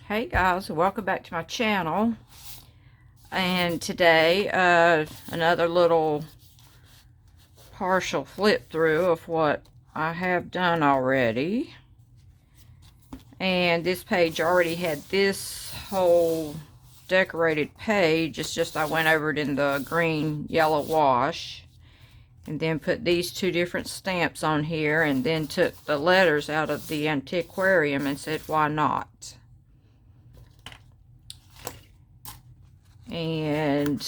Hey guys, welcome back to my channel. And today another little partial flip through of what I have done already. And this page already had this whole decorated page. It's just I went over it in the green yellow wash and then put these two different stamps on here, and then took the letters out of the antiquarium and said why not. And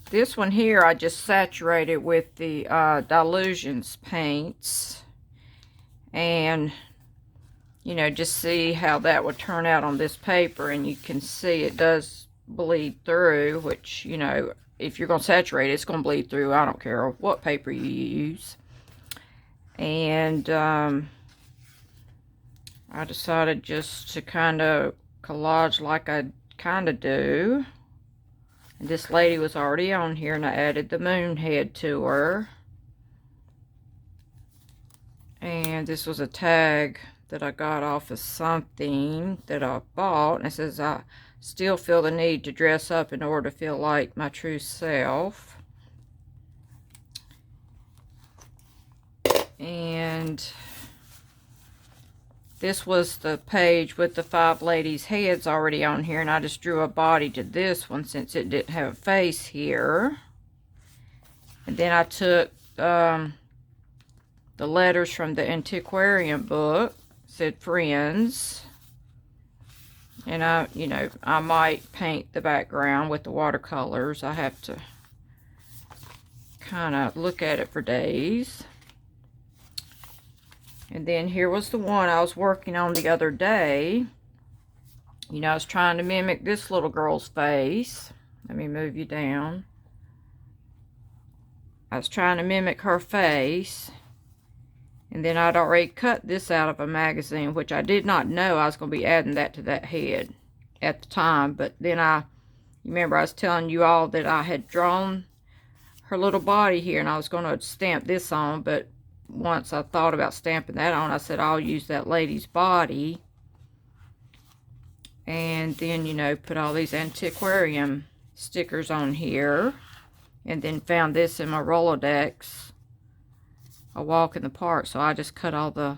this one here I just saturated with the Dilutions paints, and just see how that would turn out on this paper. And you can see it does bleed through, which if you're going to saturate it, it's going to bleed through. I don't care what paper you use. And I decided just to kind of collage like I kind of do. And this lady was already on here, and I added the moon head to her. And this was a tag that I got off of something that I bought, and it says, I still feel the need to dress up in order to feel like my true self. And this was the page with the 5 ladies' heads already on here, and I just drew a body to this one since it didn't have a face here. And then I took the letters from the antiquarium book, said friends, and I might paint the background with the watercolors. I have to kind of look at it for days. And then here was the one I was working on the other day. I was trying to mimic this little girl's face. Let me move you down. I was trying to mimic her face. And then I'd already cut this out of a magazine, which I did not know I was going to be adding that to that head at the time. But then you remember I was telling you all that I had drawn her little body here, and I was going to stamp this on. But once I thought about stamping that on, I said I'll use that lady's body. And then, put all these antiquarium stickers on here. And then found this in my Rolodex, A Walk in the Park. So I just cut all the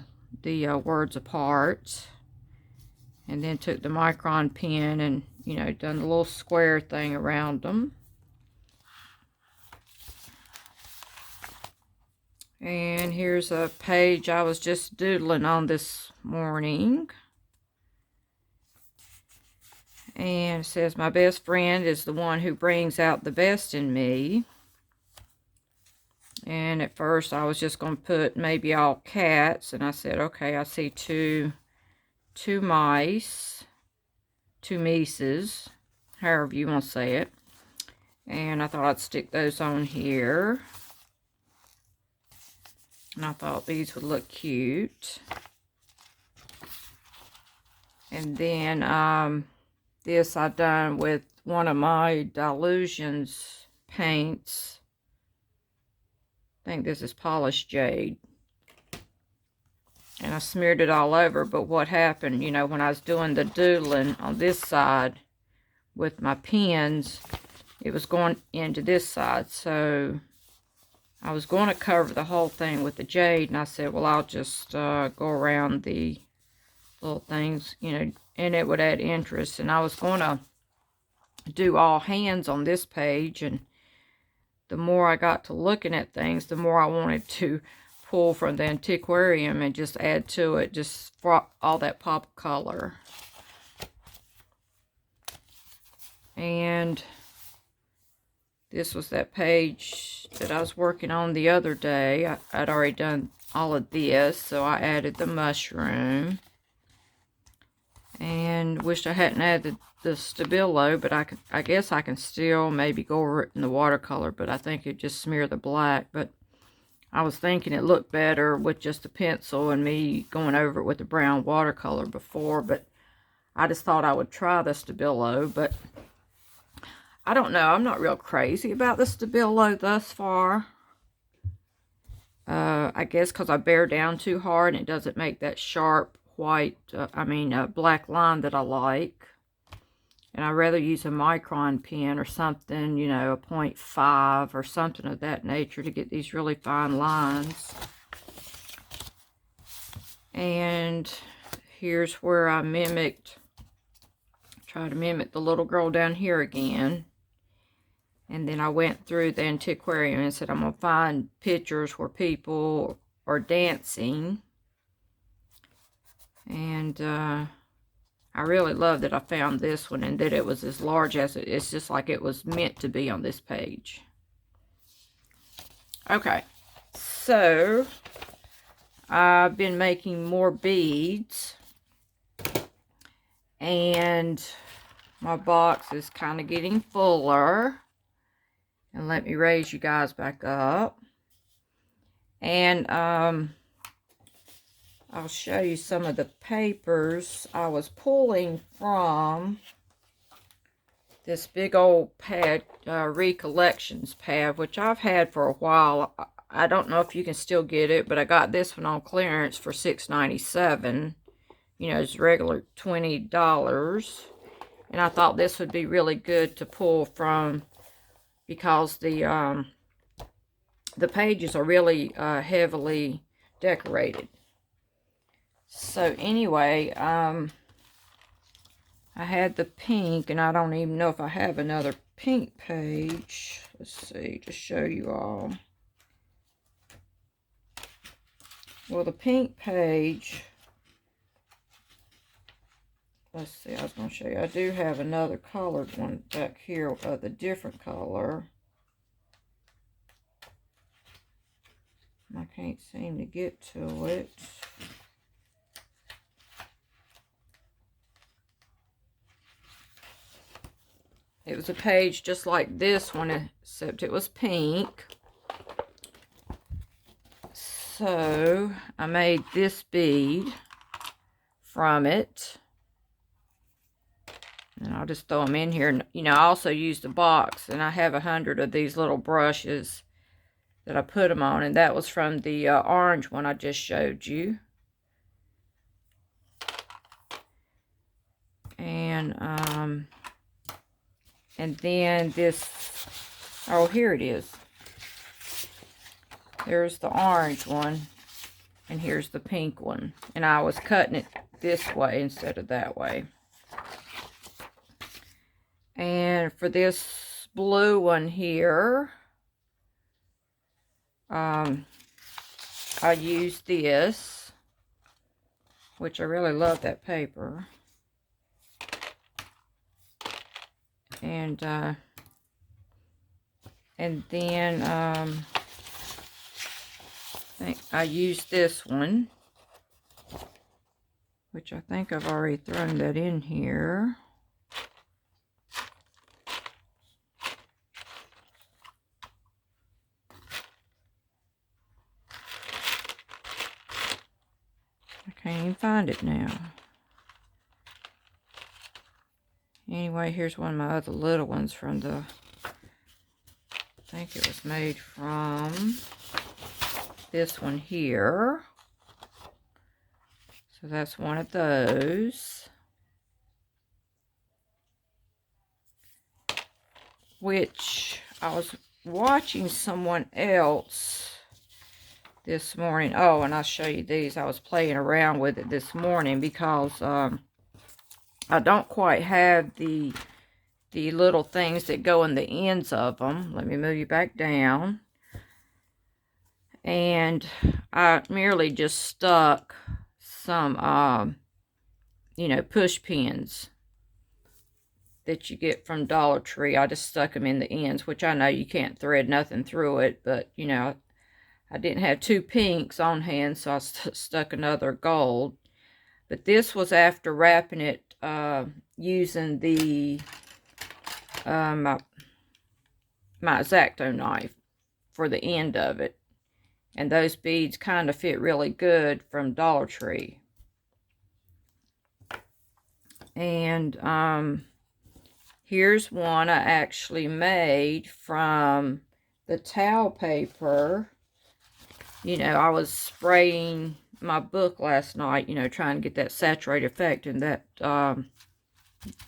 words apart. And then took the micron pen and, done the little square thing around them. And here's a page I was just doodling on this morning. And it says, my best friend is the one who brings out the best in me. And at first I was just going to put maybe all cats. And I said, okay, I see two mice, 2 mices, however you want to say it. And I thought I'd stick those on here. And I thought these would look cute. And then this I done with one of my Dilutions paints. I think this is polished jade. And I smeared it all over. But what happened, when I was doing the doodling on this side with my pens, it was going into this side. So I was going to cover the whole thing with the jade, and I said, well, I'll just go around the little things, and it would add interest. And I was going to do all hands on this page, and the more I got to looking at things, the more I wanted to pull from the antiquarium and just add to it, just for all that pop of color. And this was that page that I was working on the other day. I'd already done all of this, so I added the mushroom. And wished I hadn't added the Stabilo, but I guess I can still maybe go over it in the watercolor, but I think it just smear the black. But I was thinking it looked better with just a pencil and me going over it with the brown watercolor before, but I just thought I would try the Stabilo. But I don't know. I'm not real crazy about the Stabilo thus far. I guess because I bear down too hard and it doesn't make that sharp white, black line that I like. And I'd rather use a micron pen or something, you know, a 0.5 or something of that nature to get these really fine lines. And here's where I tried to mimic the little girl down here again. And then I went through the antiquarium and said I'm going to find pictures where people are dancing. And I really love that I found this one and that it was as large as it's just like it was meant to be on this page. Okay, so I've been making more beads, and my box is kind of getting fuller. And let me raise you guys back up. And I'll show you some of the papers I was pulling from this big old pad, Recollections pad, which I've had for a while. I don't know if you can still get it, but I got this one on clearance for $6.97. You know, it's regular $20. And I thought this would be really good to pull from because the pages are really heavily decorated. So anyway, I had the pink, and I don't even know if I have another pink page. Let's see, to show you all. Well, the pink page, let's see, I was going to show you. I do have another colored one back here of a different color. I can't seem to get to it. It was a page just like this one, except it was pink. So I made this bead from it. And I'll just throw them in here. You know, I also used the box, and I have 100 of these little brushes that I put them on, and that was from the orange one I just showed you. And then this, oh, here it is. There's the orange one, and here's the pink one. And I was cutting it this way instead of that way. And for this blue one here, I used this, which I really love that paper. And then I used this one, which I think I've already thrown that in here. I can't even find it now. Anyway, here's one of my other little ones from the, I think it was made from this one here. So that's one of those. Which I was watching someone else this morning. Oh, and I'll show you these. I was playing around with it this morning because I don't quite have the little things that go in the ends of them. Let me move you back down. And I merely just stuck some, you know, push pins that you get from Dollar Tree. I just stuck them in the ends, which I know you can't thread nothing through it, but, you know, I didn't have two pinks on hand, so I stuck another gold. But this was after wrapping it using the my X-Acto knife for the end of it. And those beads kind of fit really good from Dollar Tree. And here's one I actually made from the towel paper. You know, I was spraying my book last night, you know, trying to get that saturated effect in that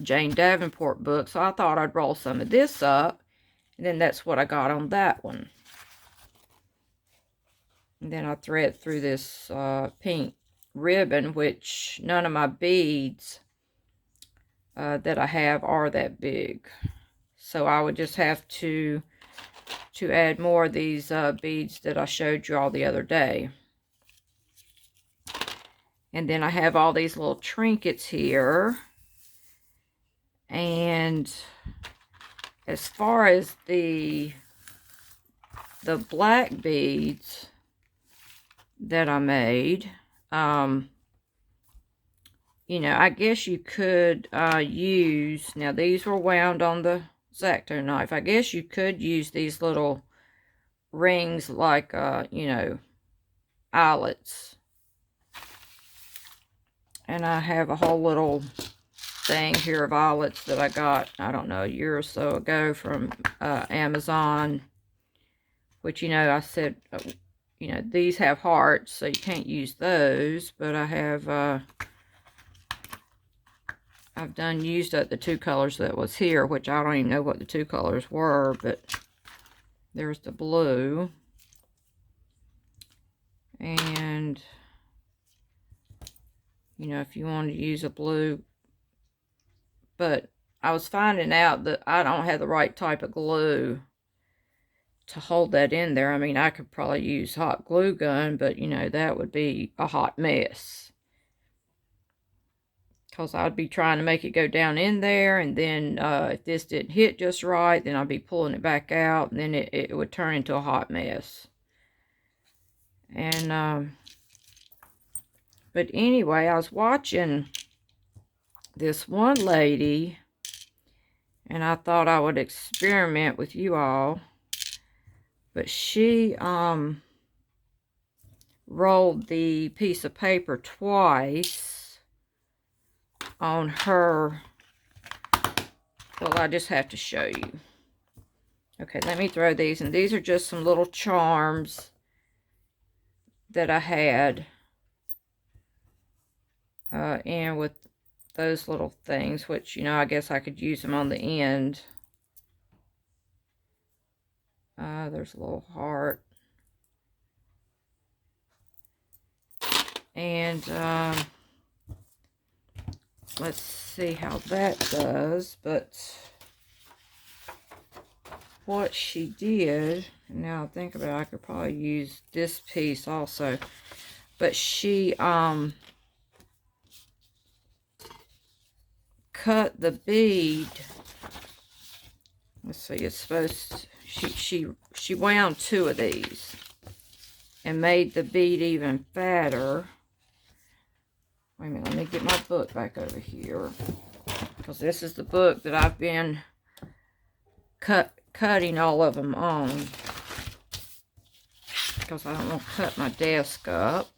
Jane Davenport book. So I thought I'd roll some of this up. And then that's what I got on that one. And then I thread through this pink ribbon, which none of my beads that I have are that big. So I would just have to add more of these beads that I showed you all the other day. And then I have all these little trinkets here. And as far as the black beads that I made, you know, I guess you could use, now these were wound on the X-Acto knife. I guess you could use these little rings like, you know, eyelets. And I have a whole little thing here of eyelets that I got, I don't know, a year or so ago from Amazon. Which, you know, I said, you know, these have hearts, so you can't use those. But I have, I've used up the two colors that was here, which I don't even know what the two colors were, but there's the blue. And, you know, if you wanted to use a blue, but I was finding out that I don't have the right type of glue to hold that in there. I mean, I could probably use hot glue gun, but, you know, that would be a hot mess. Because I'd be trying to make it go down in there, and then if this didn't hit just right, then I'd be pulling it back out, and then it would turn into a hot mess. And, but anyway, I was watching this one lady, and I thought I would experiment with you all. But she rolled the piece of paper twice on her. Well, I just have to show you. Okay, let me throw these. And these are just some little charms that I had in with those little things, which, you know, I guess I could use them on the end. There's a little heart. And let's see how that does. But what she did, now I think about it, I could probably use this piece also. But she cut the bead. Let's see, it's supposed to, she wound two of these and made the bead even fatter. Wait a minute, let me get my book back over here, because this is the book that I've been cutting all of them on, because I don't want to cut my desk up.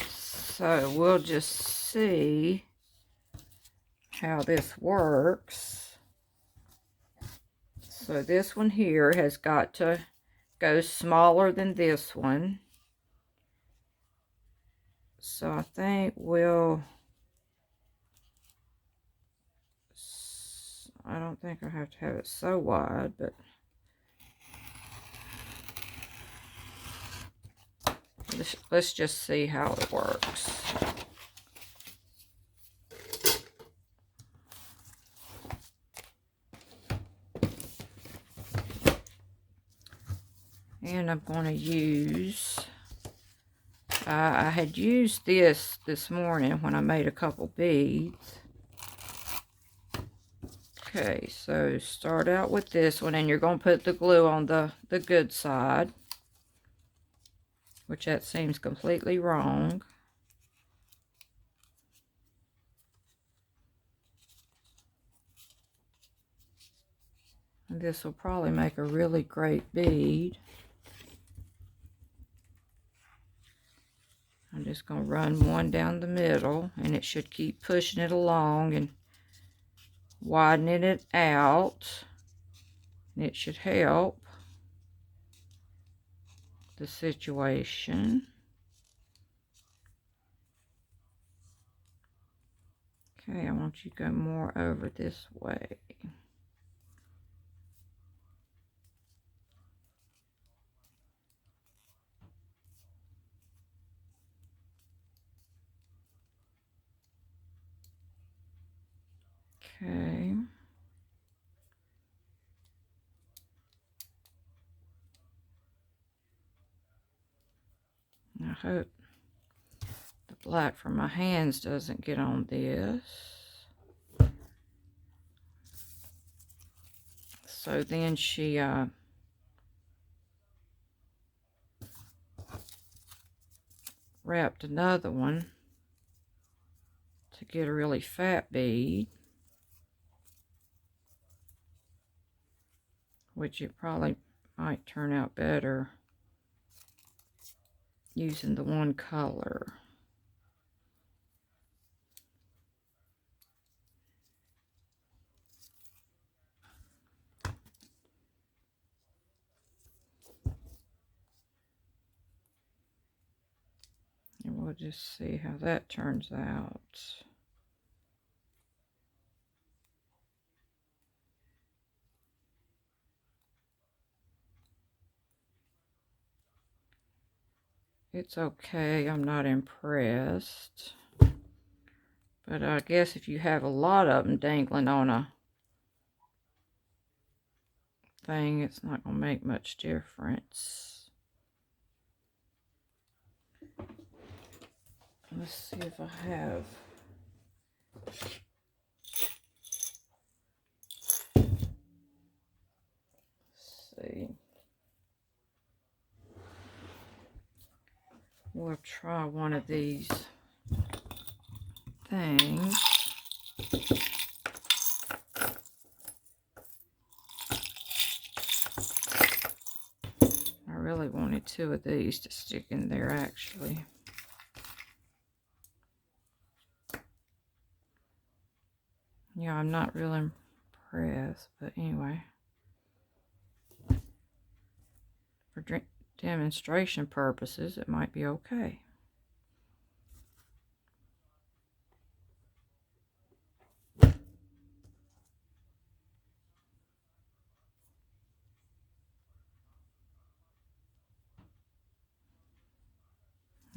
So we'll just see how this works. So this one here has got to go smaller than this one. So I think we'll, I don't think I have to have it so wide, but let's just see how it works. And I'm going to use, I had used this morning when I made a couple beads. Okay, so start out with this one, and you're going to put the glue on the good side, which that seems completely wrong. And this will probably make a really great bead. I'm just going to run one down the middle, and it should keep pushing it along and widening it out. And it should help. the situation. Okay, I want you to go more over this way. Okay. I hope the black from my hands doesn't get on this. So then she wrapped another one to get a really fat bead, which it probably might turn out better using the one color. And we'll just see how that turns out. It's okay, I'm not impressed. But I guess if you have a lot of them dangling on a thing, it's not going to make much difference. Let's see if I have. Let's see. We'll try one of these things. I really wanted two of these to stick in there, actually. Yeah, I'm not really impressed, but anyway. For demonstration purposes, it might be okay. I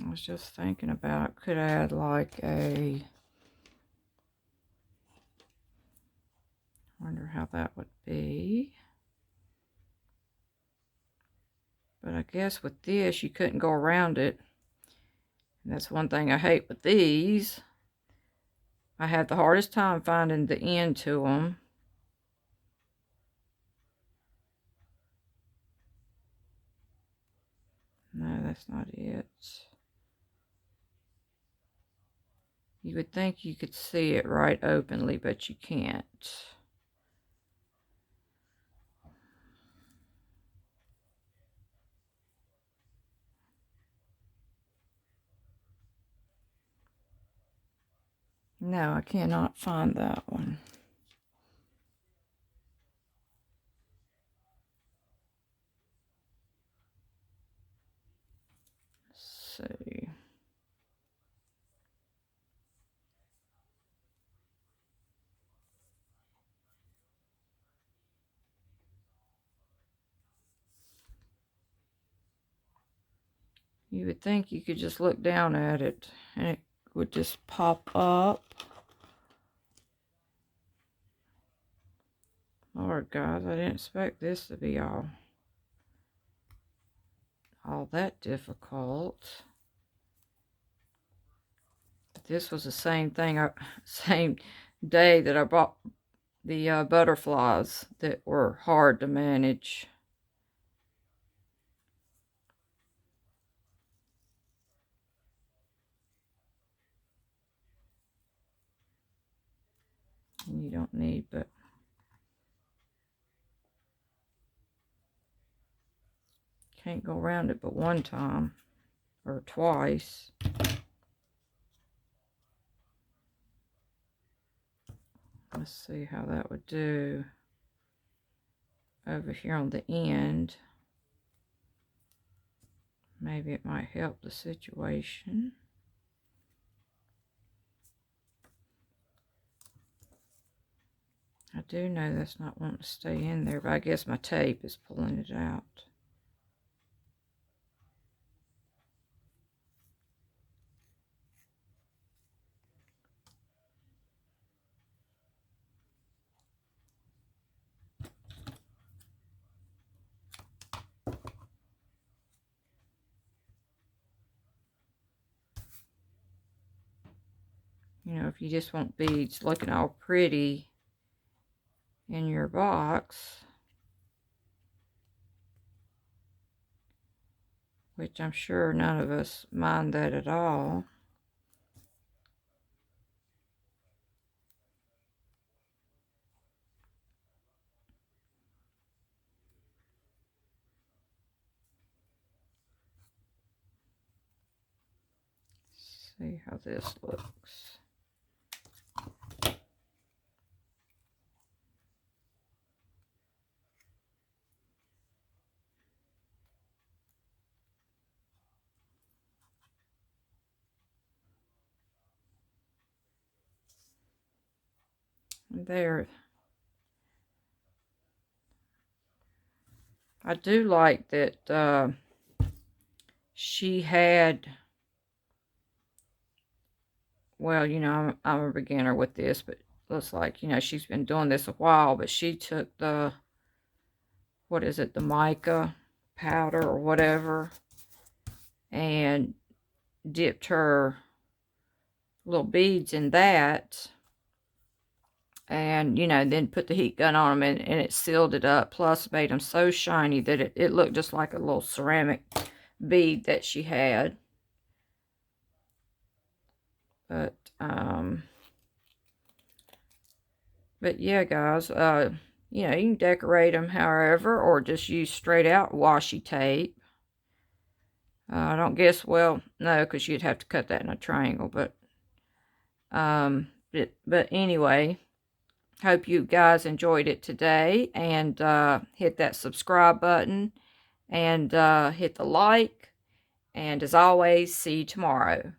was just thinking about, could I add like a, wonder how that would be. But I guess with this, you couldn't go around it. And that's one thing I hate with these. I have the hardest time finding the end to them. No, that's not it. You would think you could see it right openly, but you can't. No, I cannot find that one. Let's see. You would think you could just look down at it and it would just pop up. Lord, guys, I didn't expect this to be all that difficult. But this was the same thing, same day that I bought the butterflies that were hard to manage. And you don't need but can't go around it but one time or twice. Let's see how that would do over here on the end. maybe it might help the situation. I do know that's not wanting to stay in there, but I guess my tape is pulling it out. You know, if you just want beads looking all pretty in your box, which I'm sure none of us mind that at all. See how this looks. There. I do like that she had, well, you know, I'm a beginner with this, but looks like, you know, she's been doing this a while, but she took the, what is it, the mica powder or whatever, and dipped her little beads in that, and, you know, then put the heat gun on them, and it sealed it up, plus made them so shiny that it looked just like a little ceramic bead that she had. But yeah, guys, you know, you can decorate them however, or just use straight out washi tape. I don't guess, well, no, because you'd have to cut that in a triangle, but anyway, hope you guys enjoyed it today, and hit that subscribe button, and hit the like, and as always, see you tomorrow.